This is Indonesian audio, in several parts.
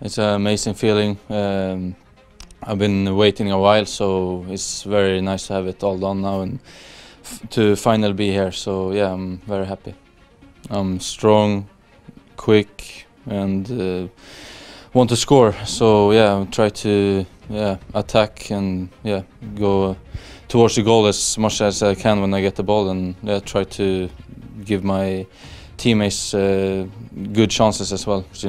It's an amazing feeling. I've been waiting a while, so it's very nice to have it all done now and to finally be here. So yeah, I'm very happy. I'm strong, quick, and want to score. So yeah, I'll try to attack and go towards the goal as much as I can when I get the ball, and try to give my teammates good chances as well. 'Cause,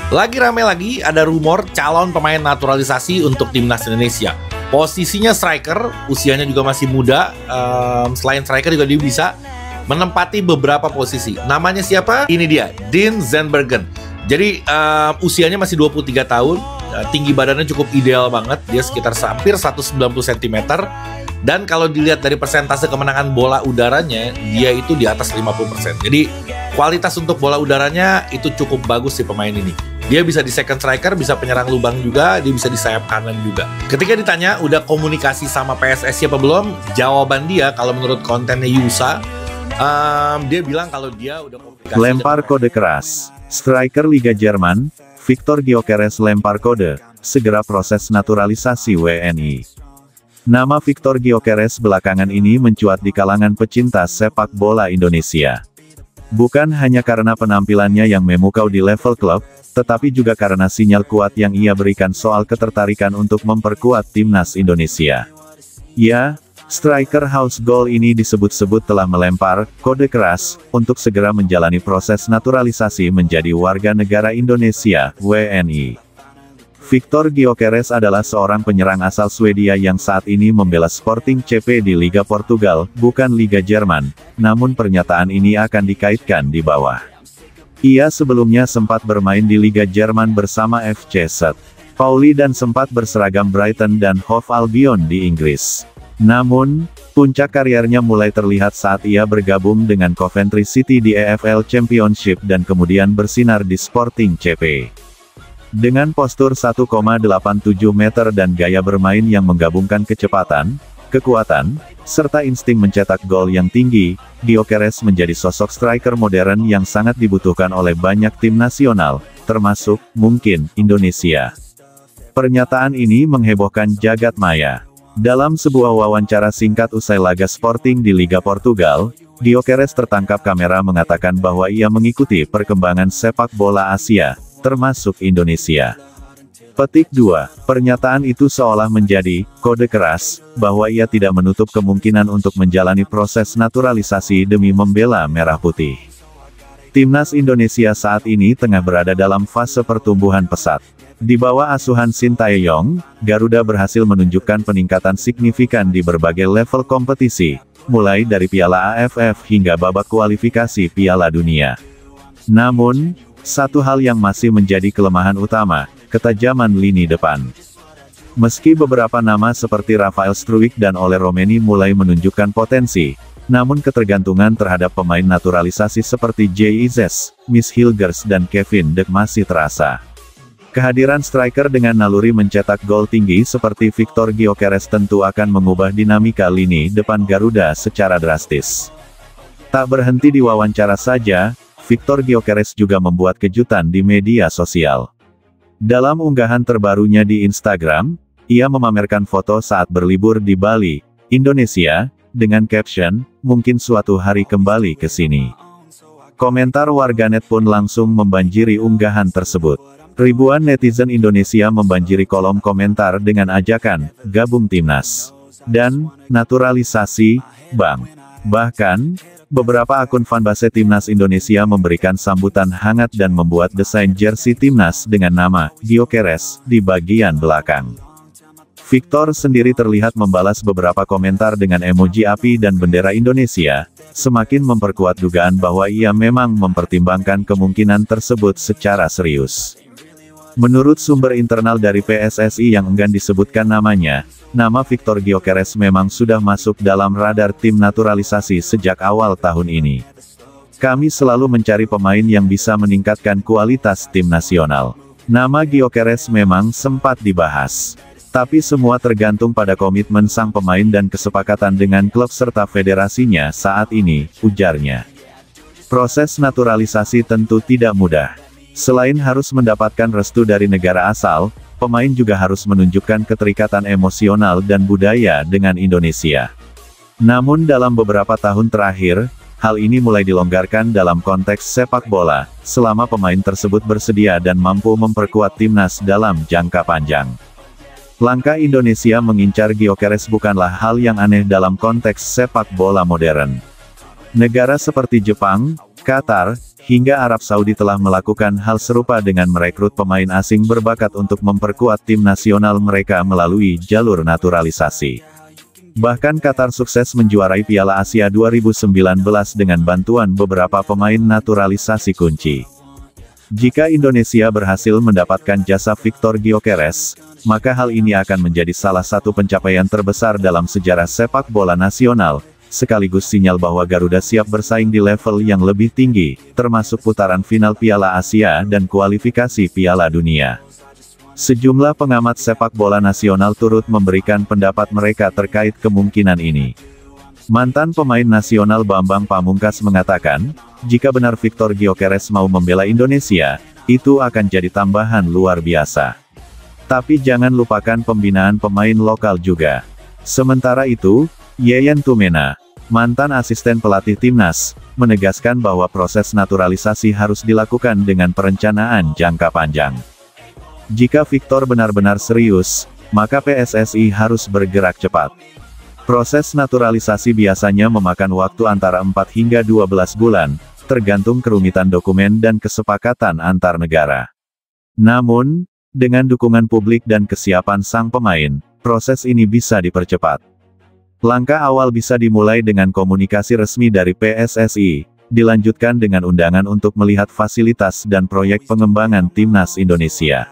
Lagi rame lagi ada rumor calon pemain naturalisasi untuk timnas Indonesia. Posisinya striker, usianya juga masih muda. Selain striker juga dia bisa menempati beberapa posisi. Namanya siapa? Ini dia, Dean Zandbergen. Jadi usianya masih 23 tahun, tinggi badannya cukup ideal banget. Dia sekitar hampir 190 cm. Dan kalau dilihat dari persentase kemenangan bola udaranya, dia itu di atas 50%. Jadi kualitas untuk bola udaranya itu cukup bagus si pemain ini. Dia bisa di second striker, bisa penyerang lubang juga, dia bisa di sayap kanan juga. Ketika ditanya udah komunikasi sama PSSI apa belum, jawaban dia kalau menurut kontennya Yusa, dia bilang kalau dia udah komunikasi. Lempar kode keras. Striker Liga Jerman, Viktor Gyökeres lempar kode, segera proses naturalisasi WNI. Nama Viktor Gyökeres belakangan ini mencuat di kalangan pecinta sepak bola Indonesia. Bukan hanya karena penampilannya yang memukau di level klub, tetapi juga karena sinyal kuat yang ia berikan soal ketertarikan untuk memperkuat timnas Indonesia. Ya, striker House Goal ini disebut-sebut telah melempar kode keras untuk segera menjalani proses naturalisasi menjadi warga negara Indonesia, WNI. Viktor Gyökeres adalah seorang penyerang asal Swedia yang saat ini membela Sporting CP di Liga Portugal, bukan Liga Jerman, namun pernyataan ini akan dikaitkan di bawah. Ia sebelumnya sempat bermain di Liga Jerman bersama FC St. Pauli dan sempat berseragam Brighton dan Hove Albion di Inggris. Namun, puncak karirnya mulai terlihat saat ia bergabung dengan Coventry City di EFL Championship dan kemudian bersinar di Sporting CP. Dengan postur 1,87 meter dan gaya bermain yang menggabungkan kecepatan, kekuatan, serta insting mencetak gol yang tinggi, Gyökeres menjadi sosok striker modern yang sangat dibutuhkan oleh banyak tim nasional, termasuk, mungkin, Indonesia. Pernyataan ini menghebohkan jagat maya. Dalam sebuah wawancara singkat usai laga Sporting di Liga Portugal, Gyökeres tertangkap kamera mengatakan bahwa ia mengikuti perkembangan sepak bola Asia, termasuk Indonesia. Petik 2. Pernyataan itu seolah menjadi kode keras bahwa ia tidak menutup kemungkinan untuk menjalani proses naturalisasi demi membela Merah Putih. Timnas Indonesia saat ini tengah berada dalam fase pertumbuhan pesat. Di bawah asuhan Sintayong, Garuda berhasil menunjukkan peningkatan signifikan di berbagai level kompetisi, mulai dari Piala AFF hingga babak kualifikasi Piala Dunia. Namun, satu hal yang masih menjadi kelemahan utama, ketajaman lini depan. Meski beberapa nama seperti Rafael Struijk dan Ole Romeni mulai menunjukkan potensi, namun ketergantungan terhadap pemain naturalisasi seperti J.I.Z., Miss Hilgers dan Kevin De masih terasa. Kehadiran striker dengan naluri mencetak gol tinggi seperti Viktor Gyökeres tentu akan mengubah dinamika lini depan Garuda secara drastis. Tak berhenti di wawancara saja, Viktor Gyökeres juga membuat kejutan di media sosial. Dalam unggahan terbarunya di Instagram, ia memamerkan foto saat berlibur di Bali, Indonesia, dengan caption, "Mungkin suatu hari kembali ke sini." Komentar warganet pun langsung membanjiri unggahan tersebut. Ribuan netizen Indonesia membanjiri kolom komentar dengan ajakan, "Gabung timnas." Dan, "Naturalisasi, Bang." Bahkan, beberapa akun fanbase timnas Indonesia memberikan sambutan hangat dan membuat desain jersey timnas dengan nama Gyökeres di bagian belakang. Viktor sendiri terlihat membalas beberapa komentar dengan emoji api dan bendera Indonesia, semakin memperkuat dugaan bahwa ia memang mempertimbangkan kemungkinan tersebut secara serius. Menurut sumber internal dari PSSI yang enggan disebutkan namanya, nama Viktor Gyökeres memang sudah masuk dalam radar tim naturalisasi sejak awal tahun ini. Kami selalu mencari pemain yang bisa meningkatkan kualitas tim nasional. Nama Gyökeres memang sempat dibahas. Tapi semua tergantung pada komitmen sang pemain dan kesepakatan dengan klub serta federasinya saat ini, ujarnya. Proses naturalisasi tentu tidak mudah. Selain harus mendapatkan restu dari negara asal, pemain juga harus menunjukkan keterikatan emosional dan budaya dengan Indonesia. Namun dalam beberapa tahun terakhir, hal ini mulai dilonggarkan dalam konteks sepak bola, selama pemain tersebut bersedia dan mampu memperkuat timnas dalam jangka panjang. Langkah Indonesia mengincar Gyökeres bukanlah hal yang aneh dalam konteks sepak bola modern. Negara seperti Jepang, Qatar, hingga Arab Saudi telah melakukan hal serupa dengan merekrut pemain asing berbakat untuk memperkuat tim nasional mereka melalui jalur naturalisasi. Bahkan Qatar sukses menjuarai Piala Asia 2019 dengan bantuan beberapa pemain naturalisasi kunci. Jika Indonesia berhasil mendapatkan jasa Victor Gyökeres, maka hal ini akan menjadi salah satu pencapaian terbesar dalam sejarah sepak bola nasional, sekaligus sinyal bahwa Garuda siap bersaing di level yang lebih tinggi, termasuk putaran final Piala Asia dan kualifikasi Piala Dunia. Sejumlah pengamat sepak bola nasional turut memberikan pendapat mereka terkait kemungkinan ini. Mantan pemain nasional Bambang Pamungkas mengatakan, jika benar Victor Gyökeres mau membela Indonesia, itu akan jadi tambahan luar biasa. Tapi jangan lupakan pembinaan pemain lokal juga. Sementara itu, Yeyen Tumena, mantan asisten pelatih timnas, menegaskan bahwa proses naturalisasi harus dilakukan dengan perencanaan jangka panjang. Jika Victor benar-benar serius, maka PSSI harus bergerak cepat. Proses naturalisasi biasanya memakan waktu antara 4 hingga 12 bulan, tergantung kerumitan dokumen dan kesepakatan antar negara. Namun, dengan dukungan publik dan kesiapan sang pemain, proses ini bisa dipercepat. Langkah awal bisa dimulai dengan komunikasi resmi dari PSSI, dilanjutkan dengan undangan untuk melihat fasilitas dan proyek pengembangan timnas Indonesia.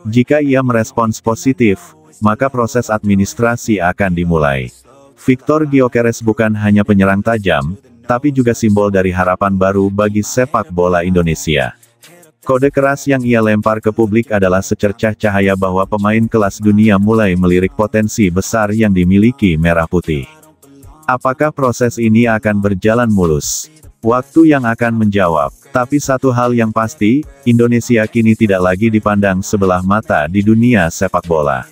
Jika ia merespons positif, maka proses administrasi akan dimulai. Victor Gyökeres bukan hanya penyerang tajam, tapi juga simbol dari harapan baru bagi sepak bola Indonesia. Kode keras yang ia lempar ke publik adalah secercah cahaya bahwa pemain kelas dunia mulai melirik potensi besar yang dimiliki Merah Putih. Apakah proses ini akan berjalan mulus? Waktu yang akan menjawab. Tapi satu hal yang pasti, Indonesia kini tidak lagi dipandang sebelah mata di dunia sepak bola.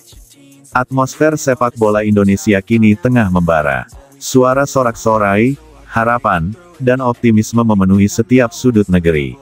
Atmosfer sepak bola Indonesia kini tengah membara. Suara sorak-sorai, harapan, dan optimisme memenuhi setiap sudut negeri.